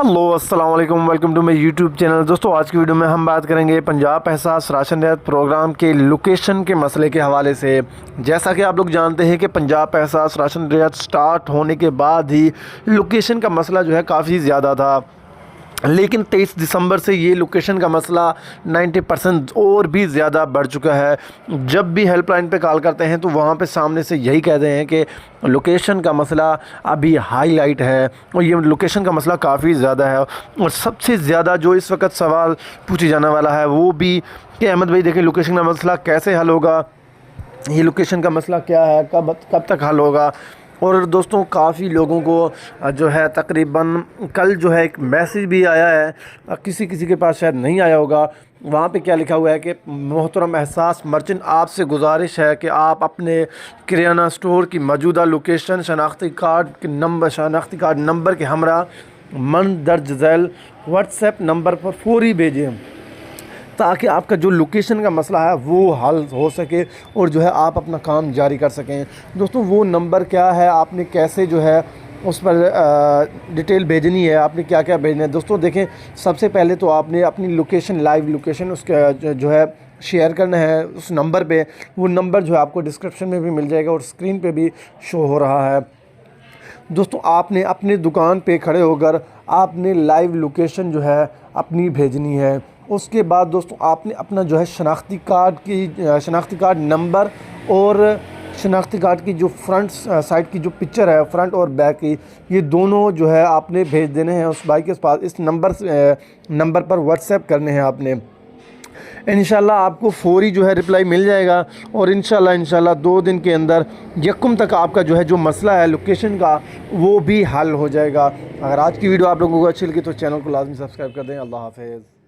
Hello अस्सलाम वालेकुम, welcome to my YouTube channel. दोस्तों आज की वीडियो में हम बात करेंगे पंजाब एहसास राशन रियायत प्रोग्राम के लोकेशन के मसले के हवाले से। जैसा कि आप लोग जानते हैं कि पंजाब एहसास राशन रियायत स्टार्ट होने के बाद ही लोकेशन का मसला जो है काफ़ी ज़्यादा था, लेकिन 23 दिसंबर से ये लोकेशन का मसला 90% और भी ज़्यादा बढ़ चुका है। जब भी हेल्पलाइन पे कॉल करते हैं तो वहाँ पे सामने से यही कहते हैं कि लोकेशन का मसला अभी हाईलाइट है, और ये लोकेशन का मसला काफ़ी ज़्यादा है। और सबसे ज़्यादा जो इस वक्त सवाल पूछे जाने वाला है वो भी कि अहमद भाई देखिए लोकेशन का मसला कैसे हल होगा, ये लोकेशन का मसला क्या है, कब तक हल होगा। और दोस्तों काफ़ी लोगों को जो है तकरीबन कल जो है एक मैसेज भी आया है, किसी किसी के पास शायद नहीं आया होगा। वहाँ पे क्या लिखा हुआ है कि मोहतरम एहसास मर्चेंट, आपसे गुजारिश है कि आप अपने किराना स्टोर की मौजूदा लोकेशन शनाख्ती कार्ड नंबर के हमरा मंदरज झैल व्हाट्सएप नंबर पर फौरी भेजें, ताकि आपका जो लोकेशन का मसला है वो हल हो सके और जो है आप अपना काम जारी कर सकें। दोस्तों वो नंबर क्या है, आपने कैसे जो है उस पर डिटेल भेजनी है, आपने क्या क्या भेजना है। दोस्तों देखें, सबसे पहले तो आपने अपनी लोकेशन, लाइव लोकेशन उसका जो है शेयर करना है उस नंबर पे। वो नंबर जो है आपको डिस्क्रिप्शन में भी मिल जाएगा और स्क्रीन पे भी शो हो रहा है। दोस्तों आपने अपनी दुकान पे खड़े होकर आपने लाइव लोकेशन जो है अपनी भेजनी है। उसके बाद दोस्तों आपने अपना जो है शनाख्ती कार्ड नंबर और शनाख्ती कार्ड की जो फ्रंट साइड की जो पिक्चर है, फ्रंट और बैक की, ये दोनों जो है आपने भेज देने हैं उस भाई के पास। इस नंबर पर व्हाट्सएप करने हैं आपने। इंशाल्लाह आपको फौरी जो है रिप्लाई मिल जाएगा और इंशाल्लाह 2 दिन के अंदर यकम तक आपका जो है जो मसला है लोकेशन का वो भी हल हो जाएगा। अगर आज की वीडियो आप लोगों को अच्छी लगी तो चैनल को लाजमी सब्सक्राइब कर दें। अल्लाह हाफ़िज़।